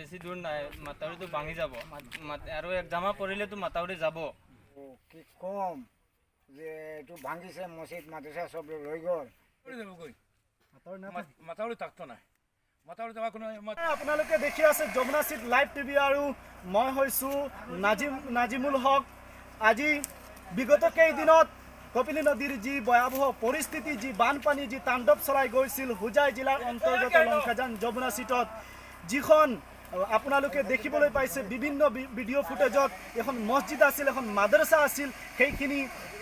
বেছি দূৰ নাই মাথাউৰিটো ভাঙি যাব আৰু একজামা পৰিলেতো মাথাউৰি যাব কি কম যে এইটো ভাঙিছে মছজিদ মাদ্ৰাছা সব লৈ গ'ল মাথাউৰি থাকতো নাই মাথাউৰি থকা কোনো আপোনালোকে দেখি আছে যমুনা চিট লাইভ টিভি আৰু মই হৈছোঁ নাজিমুল হক আজি বিগত কেইদিনত কপিলী নদীৰ যি ভয়াবহ পৰিস্থিতি যি বানপানী যি তাণ্ডৱ চলাই গৈছিল হোজাই জিলাৰ অন্তৰ্গত লংকাজান যমুনা চিটত যিখন আপোনালোকে দেখিবলৈ পাইছে বিভিন্ন ভিডিঅ' ফুটেজত এখন মছজিদ আছিল এখন মাদ্ৰাছা আছিল সেইখিনি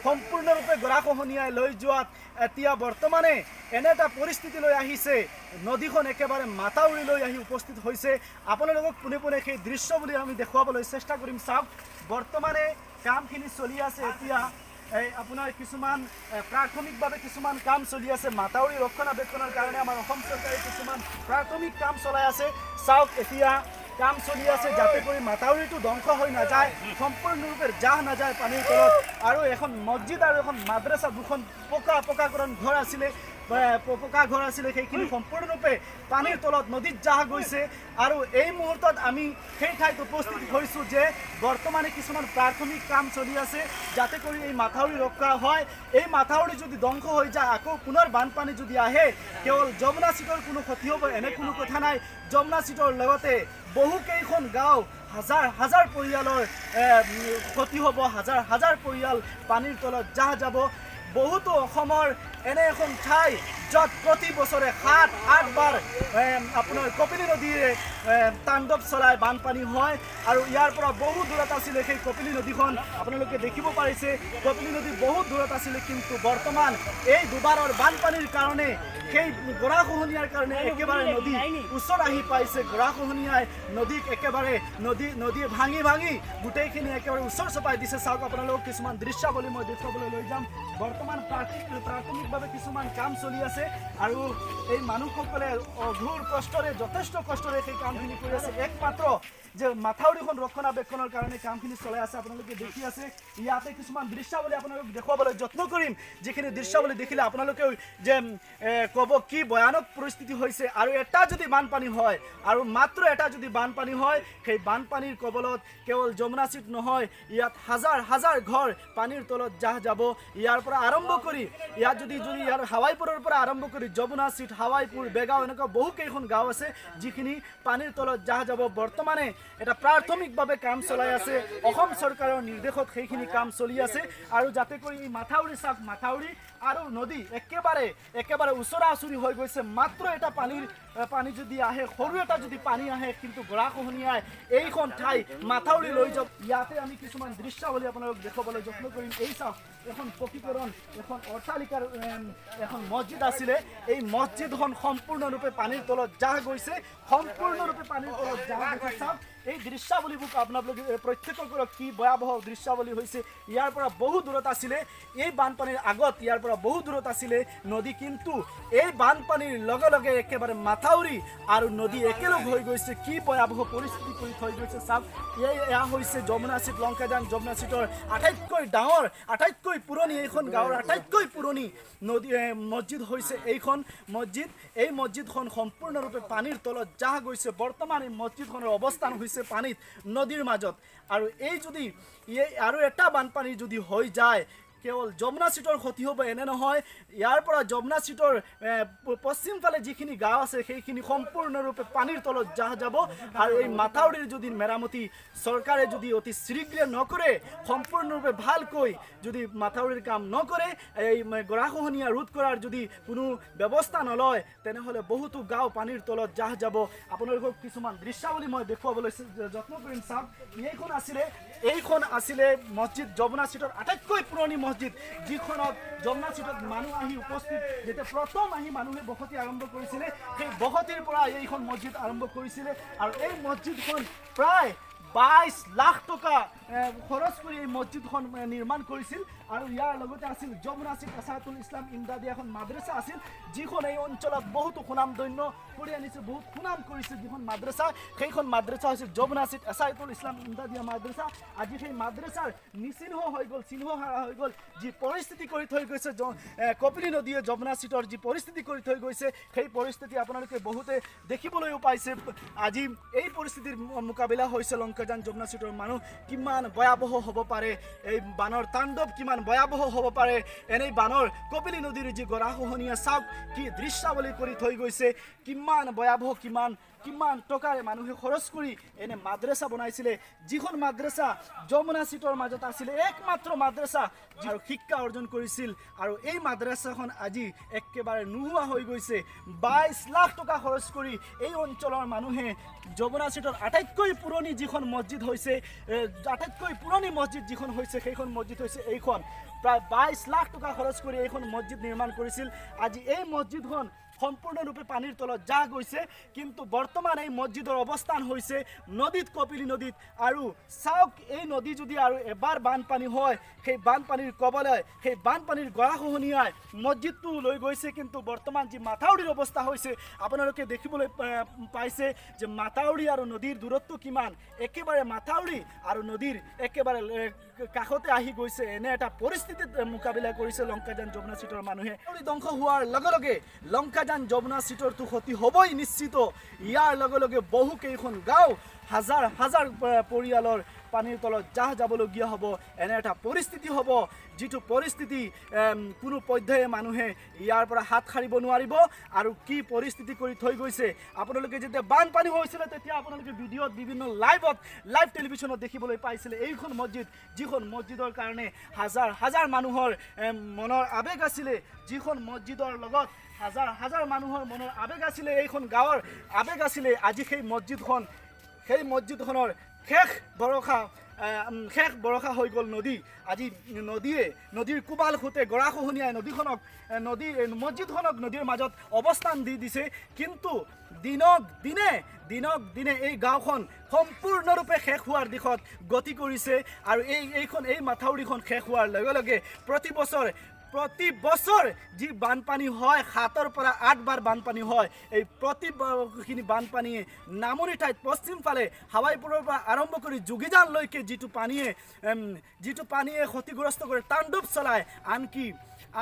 সম্পূৰ্ণৰূপে গৰাখহনীয়াই লৈ যোৱাত এতিয়া বৰ্তমানে এনে এটা পৰিস্থিতিলৈ আহিছে নদীখন একেবাৰে মাথাউৰি লৈ আহি উপস্থিত হৈছে আপোনালোকক পোনে পোনে সেই দৃশ্য বুলি আমি দেখুৱাবলৈ চেষ্টা কৰিম চাওক বৰ্তমানে কামখিনি চলি আছে এতিয়া আপোনাৰ কিছুমান প্ৰাথমিকভাৱে কিছুমান কাম চলি আছে মাথাউৰি ৰক্ষণাবেক্ষণৰ কাৰণে আমাৰ অসম চৰকাৰে কিছুমান প্ৰাথমিক কাম চলাই আছে চাওক এতিয়া কাম চলি আছে যাতে কৰি মাথাউৰিটো ধ্বংস হৈ নাযায় সম্পূৰ্ণৰূপে জাহ নাযায় পানীৰ তলত আৰু এখন মছজিদ আৰু এখন মাদ্ৰাছা দুখন পকাকৰণ ঘৰ আছিলে পকা ঘৰ আছিলে সেইখিনি সম্পূৰ্ণৰূপে পানীৰ তলত নদীত জাহ গৈছে আৰু এই মুহূৰ্তত আমি সেই ঠাইত উপস্থিত হৈছোঁ যে বৰ্তমানে কিছুমান প্ৰাথমিক কাম চলি আছে যাতে কৰি এই মাথাউৰি ৰক্ষা হয় এই মাথাউৰি যদি ধ্বংস হৈ যায় আকৌ পুনৰ বানপানী যদি আহে কেৱল যমুনা চিটৰ কোনো ক্ষতি হ'ব এনে কোনো কথা নাই যমুনা চিটৰ লগতে বহুকেইখন গাঁও হাজাৰ পৰিয়ালৰ ক্ষতি হ'ব হাজাৰ পৰিয়াল পানীৰ তলত জাহ যাব বহুতো অসমৰ এনে এখন ঠাই য'ত প্ৰতি বছৰে 7-8 বাৰ আপোনাৰ কপিলী নদীৰে তাণ্ডৱ চলাই বানপানী হয় আৰু ইয়াৰ পৰা বহু দূৰত আছিলে সেই কপিলী নদীখন আপোনালোকে দেখিব পাৰিছে কপিলী নদী বহুত দূৰত আছিলে কিন্তু বৰ্তমান এই দুবাৰৰ বানপানীৰ কাৰণে সেই গৰাখহনীয়াৰ কাৰণে একেবাৰে নদী ওচৰ আহি পাইছে গৰাখহনীয়াই নদীক একেবাৰে নদী ভাঙি গোটেইখিনি একেবাৰে ওচৰ চপাই দিছে চাওক আপোনালোকক কিছুমান দৃশ্যাৱলী মই দেখুৱাবলৈ লৈ যাম বৰ্তমান প্ৰাথমিকভাৱে কিছুমান কাম চলি আছে আৰু এই মানুহসকলে অঘোৰ কষ্টৰে যথেষ্ট কষ্টৰে সেই কামখিনি কৰি আছে একমাত্ৰ যে মাথাউৰিখন ৰক্ষণাবেক্ষণৰ কাৰণে কামখিনি চলাই আছে আপোনালোকে দেখি আছে ইয়াতে কিছুমান দৃশ্যাৱলী আপোনালোকক দেখুৱাবলৈ যত্ন কৰিম যিখিনি দৃশ্যাৱলী দেখিলে আপোনালোকেও যে ক'ব কি ভয়ানক পৰিস্থিতি হৈছে আৰু এটা যদি বানপানী হয় আৰু মাত্ৰ এটা যদি বানপানী হয় সেই বানপানীৰ কবলত কেৱল যমুনা চিট নহয় ইয়াত হাজাৰ ঘৰ পানীৰ তলত জাহ যাব ইয়াৰ পৰা আৰম্ভ কৰি ইয়াত যদি ইয়াৰ হাৱাইপুৰৰ পৰা আৰম্ভ কৰি যমুনা চিট হাৱাইপুৰ বেগাঁও এনেকুৱা বহুকেইখন গাঁও আছে যিখিনি পানীৰ তলত জাহ যাব বৰ্তমানে এটা প্ৰাথমিকভাৱে কাম চলাই আছে অসম চৰকাৰৰ নিৰ্দেশত সেইখিনি কাম চলি আছে আৰু যাতে কৰি এই মাথাউৰি চাওক মাথাউৰি আৰু নদী একেবাৰে ওচৰা ওচৰি হৈ গৈছে মাত্ৰ এটা পানী যদি আহে সৰু এটা যদি পানী আহে কিন্তু গৰাখহনীয়াই এইখন ঠাই মাথাউৰি লৈ যাওক ইয়াতে আমি কিছুমান দৃশ্যাৱলী আপোনালোক দেখুৱাবলৈ যত্ন কৰিম এই চাওক এখন পকীকৰণ এখন অট্টালিকাৰ এখন মছজিদ আছিলে এই মছজিদখন সম্পূৰ্ণৰূপে পানীৰ তলত জাহ গৈছে সম্পূৰ্ণৰূপে পানীৰ তলত জাহ গৈছে চাওক এই দৃশ্যাৱলীবোৰ আপোনালোকে প্ৰত্যক্ষ কৰক কি ভয়াবহ দৃশ্যাৱলী হৈছে ইয়াৰ পৰা বহু দূৰত আছিলে এই বানপানীৰ আগত ইয়াৰ পৰা বহু দূৰত আছিলে নদী কিন্তু এই বানপানীৰ লগে লগে একেবাৰে মাথাউৰি আৰু নদী একেলগ হৈ গৈছে কি ভয়াবহ পৰিস্থিতি কৰি থৈ গৈছে চাওক এয়া হৈছে যমুনা চিট লংকাজান যমুনা চিটৰ আটাইতকৈ ডাঙৰ আটাইতকৈ পুৰণি এইখন গাঁৱৰ আটাইতকৈ পুৰণি নদী মছজিদ হৈছে এইখন মছজিদ এই মছজিদখন সম্পূৰ্ণৰূপে পানীৰ তলত জাহ গৈছে বৰ্তমান এই মছজিদখনৰ অৱস্থান হৈছে পানীত নদীৰ মাজত আৰু এই যদি আৰু এটা বানপানী যদি হৈ যায় কেৱল যমুনা চিটৰ ক্ষতি হ'ব এনে নহয় ইয়াৰ পৰা যমুনা চিটৰ পশ্চিম ফালে যিখিনি গাঁও আছে সেইখিনি সম্পূৰ্ণৰূপে পানীৰ তলত জাহ যাব আৰু এই মাথাউৰিৰ যদি মেৰামতি চৰকাৰে যদি অতি শীঘ্ৰে নকৰে সম্পূৰ্ণৰূপে ভালকৈ যদি মাথাউৰিৰ কাম নকৰে এই গৰাখহনীয়া ৰোধ কৰাৰ যদি কোনো ব্যৱস্থা নলয় তেনেহ'লে বহুতো গাঁও পানীৰ তলত জাহ যাব আপোনালোকক কিছুমান দৃশ্যাৱলী মই দেখুৱাবলৈ যত্ন কৰিম চাওক এইখন আছিলে মছজিদ যমুনা চিটৰ আটাইতকৈ পুৰণি মছজিদ যিখনত যমুনা চিটত মানুহ আহি উপস্থিত যেতিয়া প্ৰথম আহি মানুহে বসতি আৰম্ভ কৰিছিলে সেই বসতিৰ পৰা এইখন মছজিদ আৰম্ভ কৰিছিলে আৰু এই মছজিদখন প্ৰায় 22 লাখ টকা খৰচ কৰি এই মছজিদখন নিৰ্মাণ কৰিছিল আৰু ইয়াৰ লগতে আছিল যমুনাচিত এছাতুল ইছলাম ইমদাদী এখন মাদ্ৰাছা আছিল যিখন এই অঞ্চলত বহুতো সুনামধন্য কৰি আনিছে বহুত সুনাম কৰিছে যিখন মাদ্ৰাছা সেইখন মাদ্ৰাছা হৈছে যমুনাচিত এছাতুল ইছলাম ইমদাদী মাদ্ৰাছা আজি সেই মাদ্ৰাছাৰ নিচিহ্ন হৈ গ'ল চিহ্ন হাৰা হৈ গ'ল যি পৰিস্থিতি কৰি থৈ গৈছে কপিলী নদীয়ে যমুনাচিতৰ যি পৰিস্থিতি কৰি থৈ গৈছে সেই পৰিস্থিতি আপোনালোকে বহুতে দেখিবলৈও পাইছে আজি এই পৰিস্থিতিৰ মোকাবিলা হৈছে লংকাজান যমুনাচিতৰ মানুহ কিমান ভয়াৱহ হ'ব পাৰে এই বানৰ তাণ্ডৱ কিমান ভয়াৱহ হ'ব পাৰে এনেই বানৰ কপিলী নদীৰ যি গৰাখহনীয়া চাওক কি দৃশ্যাৱলী কৰি থৈ গৈছে কিমান ভয়াৱহ কিমান টকাৰে মানুহে খৰচ কৰি এনে মাদ্ৰাছা বনাইছিলে যিখন মাদ্ৰাছা যমুনাচিতৰ মাজত আছিলে একমাত্ৰ মাদ্ৰাছা আৰু শিক্ষা অৰ্জন কৰিছিল আৰু এই মাদ্ৰাছাখন আজি একেবাৰে নোহোৱা হৈ গৈছে 22 লাখ টকা খৰচ কৰি এই অঞ্চলৰ মানুহে যমুনাচিতৰ আটাইতকৈ পুৰণি যিখন মছজিদ হৈছে আটাইতকৈ পুৰণি মছজিদ যিখন হৈছে সেইখন মছজিদ হৈছে এইখন প্ৰায় 22 লাখ টকা খৰচ কৰি এইখন মছজিদ নিৰ্মাণ কৰিছিল আজি এই মছজিদখন সম্পূৰ্ণৰূপে পানীৰ তলত যা গৈছে কিন্তু বৰ্তমান এই মছজিদৰ অৱস্থান হৈছে নদীত কপিলী নদীত আৰু চাওক এই নদী যদি আৰু এবাৰ বানপানী হয় সেই বানপানীৰ কবলে সেই বানপানীৰ গৰাখহনীয়াই মছজিদটো লৈ গৈছে কিন্তু বৰ্তমান যি মাথাউৰিৰ অৱস্থা হৈছে আপোনালোকে দেখিবলৈ পাইছে যে মাথাউৰি আৰু নদীৰ দূৰত্ব কিমান একেবাৰে মাথাউৰি আৰু নদীৰ একেবাৰে কাষতে আহি গৈছে এনে এটা পৰিস্থিতিত মোকাবিলা কৰিছে লংকাজান যমুনাচিতৰ মানুহে ধ্বংস হোৱাৰ লগে লগে লংকাজান যমুনাচিতৰটো ক্ষতি হ'বই নিশ্চিত ইয়াৰ লগে লগে বহু কেইখন গাঁও হাজাৰ হাজাৰ পৰিয়ালৰ পানীৰ তলত জাহ যাবলগীয়া হ'ব এনে এটা পৰিস্থিতি হ'ব যিটো পৰিস্থিতি কোনো পৰ্যায়ে মানুহে ইয়াৰ পৰা হাত সাৰিব নোৱাৰিব আৰু কি পৰিস্থিতি কৰি থৈ গৈছে আপোনালোকে যেতিয়া বানপানী হৈছিলে তেতিয়া আপোনালোকে ভিডিঅ'ত বিভিন্ন লাইভ টেলিভিশ্যনত দেখিবলৈ পাইছিলে এইখন মছজিদ যিখন মছজিদৰ কাৰণে হাজাৰ হাজাৰ মানুহৰ মনৰ আৱেগ আছিলে যিখন মছজিদৰ লগত হাজাৰ হাজাৰ মানুহৰ মনৰ আৱেগ আছিলে এইখন গাঁৱৰ আৱেগ আছিলে আজি সেই মছজিদখনৰ শেষ বৰষা হৈ গ'ল নদী আজি নদীৰ কোবাল খুঁটে গৰাখহনীয়াই মছজিদখনক নদীৰ মাজত অৱস্থান দিছে কিন্তু দিনক দিনে এই গাঁওখন সম্পূৰ্ণৰূপে শেষ হোৱাৰ দিশত গতি কৰিছে আৰু এই মাথাউৰিখন শেষ হোৱাৰ লগে লগে প্ৰতি বছৰ যি বানপানী হয় 7 পৰা 8 বাৰ বানপানী হয় এই প্ৰতিখিনি বানপানীয়ে নামনি ঠাইত পশ্চিম ফালে হাৱাইপুৰৰ পৰা আৰম্ভ কৰি যোগীজানলৈকে যিটো পানীয়ে ক্ষতিগ্ৰস্ত কৰে তাণ্ডৱ চলায়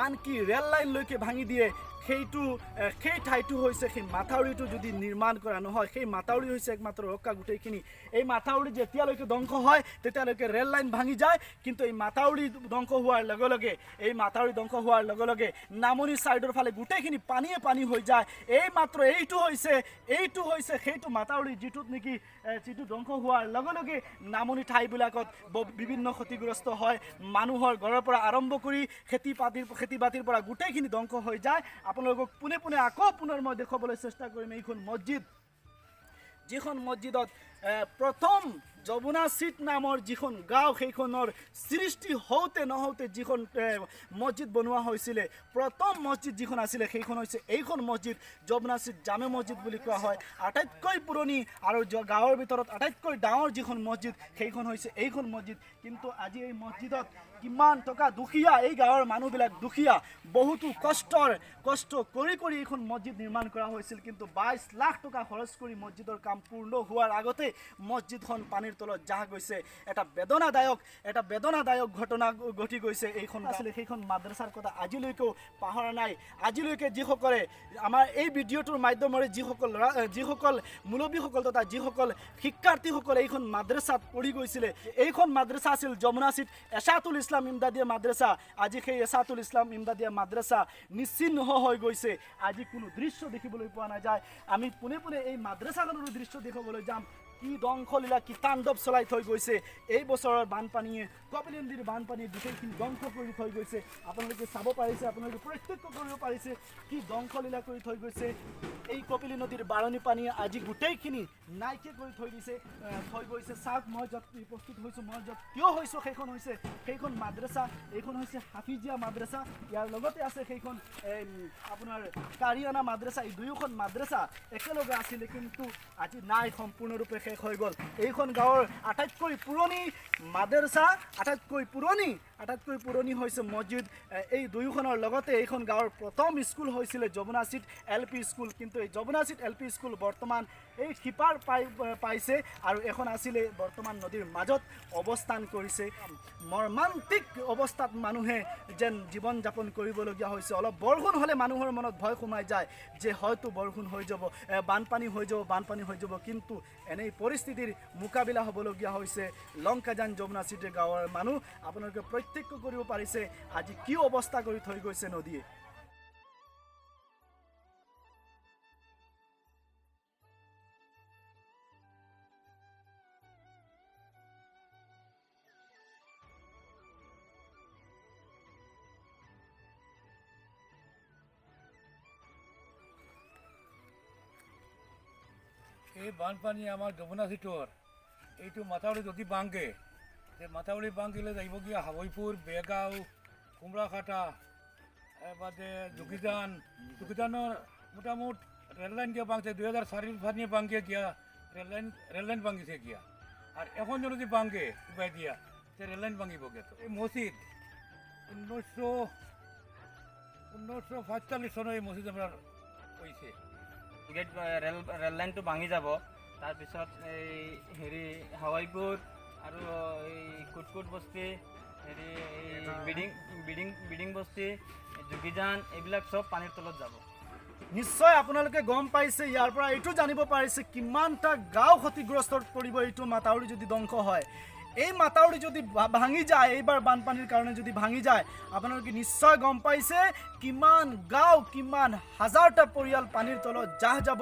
আনকি ৰেল লাইনলৈকে ভাঙি দিয়ে সেই ঠাইটো হৈছে সেই মাথাউৰিটো যদি নিৰ্মাণ কৰা নহয় সেই মাথাউৰি হৈছে একমাত্ৰ ৰক্ষা গোটেইখিনি এই মাথাউৰি যেতিয়ালৈকে ধ্বংস হয় তেতিয়ালৈকে ৰেল লাইন ভাঙি যায় কিন্তু এই মাথাউৰি ধ্বংস হোৱাৰ লগে লগে নামনি ছাইডৰ ফালে গোটেইখিনি পানী হৈ যায় এইটো হৈছে সেইটো মাথাউৰি যিটো ধ্বংস হোৱাৰ লগে লগে নামনি ঠাইবিলাকত বিভিন্ন ক্ষতিগ্ৰস্ত হয় মানুহৰ ঘৰৰ পৰা আৰম্ভ কৰি খেতি বাতিৰ পৰা গোটেইখিনি ধ্বংস হৈ যায় আপোনালোকক পুনে আকৌ পুনৰ মই দেখুৱাবলৈ চেষ্টা কৰিম এইখন মছজিদ যিখন মছজিদত প্ৰথম যমুনাচিত নামৰ যিখন গাঁও সেইখনৰ সৃষ্টি হওঁতে যিখন মছজিদ বনোৱা হৈছিলে প্ৰথম মছজিদ যিখন আছিলে সেইখন হৈছে এইখন মছজিদ যমুনাচিত জামে মছজিদ বুলি কোৱা হয় আটাইতকৈ পুৰণি আৰু গাঁৱৰ ভিতৰত আটাইতকৈ ডাঙৰ যিখন মছজিদ সেইখন হৈছে এইখন মছজিদ কিন্তু আজি এই মছজিদত কিমান টকা দুখীয়া এই গাঁৱৰ মানুহবিলাক দুখীয়া বহুতো কষ্ট কৰি এইখন মছজিদ নিৰ্মাণ কৰা হৈছিল কিন্তু 22 লাখ টকা খৰচ কৰি মছজিদৰ কাম পূৰ্ণ হোৱাৰ আগতে মছজিদখন পানীৰ তলত জাহ গৈছে এটা বেদনাদায়ক ঘটনা ঘটি গৈছে এইখন আছিলে সেইখন মাদ্ৰাছাৰ কথা আজিলৈকেও পাহৰা নাই আজিলৈকে যিসকলে আমাৰ এই ভিডিঅ'টোৰ মাধ্যমেৰে যিসকল মুৰব্বীসকল তথা যিসকল শিক্ষাৰ্থীসকলে এইখন মাদ্ৰাছাত পঢ়ি গৈছিলে এইখন মাদ্ৰাছা আছিল যমুনাচিত এছাতুল ইছলাম ইমদাদিয়া মাদ্ৰাছা আজি সেই এছাতুল ইছলাম ইমদাদিয়া মাদ্ৰাছা নিশ্চিহ্ন হৈ গৈছে আজি কোনো দৃশ্য দেখিবলৈ পোৱা নাযায় আমি পুনে এই মাদ্ৰাছাখনৰ দৃশ্য দেখিবলৈ যাম কি ধ্বংসলীলা কি তাণ্ডৱ চলাই থৈ গৈছে এই বছৰৰ বানপানীয়ে কপিলী নদীৰ বানপানীয়ে গোটেইখিনি ধ্বংস কৰি থৈ গৈছে আপোনালোকে চাব পাৰিছে আপোনালোকে প্ৰত্যক্ষ কৰিব পাৰিছে কি ধ্বংসলীলা কৰি থৈ গৈছে এই কপিলী নদীৰ বাৰণি পানীয়ে আজি গোটেইখিনি নাইকিয়া কৰি থৈ গৈছে চাওক মই য'ত উপস্থিত হৈছোঁ মই য'ত কিয় হৈছোঁ সেইখন মাদ্ৰাছা এইখন হৈছে হাফিজিয়া মাদ্ৰাছা ইয়াৰ লগতে আছে সেইখন আপোনাৰ কাৰিয়ানা মাদ্ৰাছা এই দুয়োখন মাদ্ৰাছা একেলগে আছিলে কিন্তু আজি নাই সম্পূৰ্ণৰূপে শেষ হৈ গ'ল এইখন গাঁৱৰ আটাইতকৈ পুৰণি মাদ্ৰাছা আটাইতকৈ পুৰণি আটাইতকৈ পুৰণি হৈছে মছজিদ। এই দুয়োখনৰ লগতে এইখন গাঁৱৰ প্ৰথম স্কুল হৈছিলে যমুনাচিত LP স্কুল, কিন্তু এই যমুনাচিত LP স্কুল বৰ্তমান এই শিপাৰ পাইছে আৰু এখন আছিলে বৰ্তমান নদীৰ মাজত অৱস্থান কৰিছে। মৰ্মান্তিক অৱস্থাত মানুহে যেন জীৱন যাপন কৰিবলগীয়া হৈছে। অলপ বৰষুণ হ'লে মানুহৰ মনত ভয় সোমাই যায় যে হয়তো বৰষুণ হৈ যাব, বানপানী হৈ যাব, কিন্তু এনেই পৰিস্থিতিৰ মোকাবিলা হ'বলগীয়া হৈছে লংকাজান যমুনাচিত গাঁৱৰ মানুহ। আপোনালোকে প্ৰত্যক্ষ কৰিব পাৰিছে আজি কি অৱস্থা কৰি থৈ গৈছে নদীয়ে। এই বানপানী আমাৰ যমুনাচিতৰ এইটো মাথাউৰি যদি ভাঙে, মাথাউৰি ভাঙিলে যাবগীয়া হাৱৈপুৰ, বেগাঁও, কুমৰাখাটা, বাদে জুগিদানৰ মোটামুট রেললাইন গিয়া ভাঙছে 2004 সালে ভাঙিয়ে গিয়া রেললাইন ভাঙিছে গিয়া। আর এখন যদি ভাঙে উপায় দিয়া সে রেললাইন ভাঙিব গিয়া। তো এই মসজিদ 1945 চনৰ এই মসজিদ আমাৰ হৈছে। গেট ৰেল লাইনটো ভাঙি যাব, তাৰপিছত এই হেৰি হাৱাইপুৰ আৰু এই কুটকুট বস্তি, হেৰি বিডিং বস্তি, জুগিজান, এইবিলাক চব পানীৰ তলত যাব। নিশ্চয় আপোনালোকে গম পাইছে, ইয়াৰ পৰা এইটো জানিব পাৰিছে কিমানটা গাঁও ক্ষতিগ্ৰস্ত পৰিব এইটো মাথাউৰি যদি ধ্বংস হয়। এই মাথাউৰি যদি ভাঙি যায়, এইবাৰ বানপানীৰ কাৰণে যদি ভাঙি যায়, আপোনালোকে নিশ্চয় গম পাইছে কিমান গাঁও, কিমান হাজাৰটা পৰিয়াল পানীৰ তলত জাহ যাব।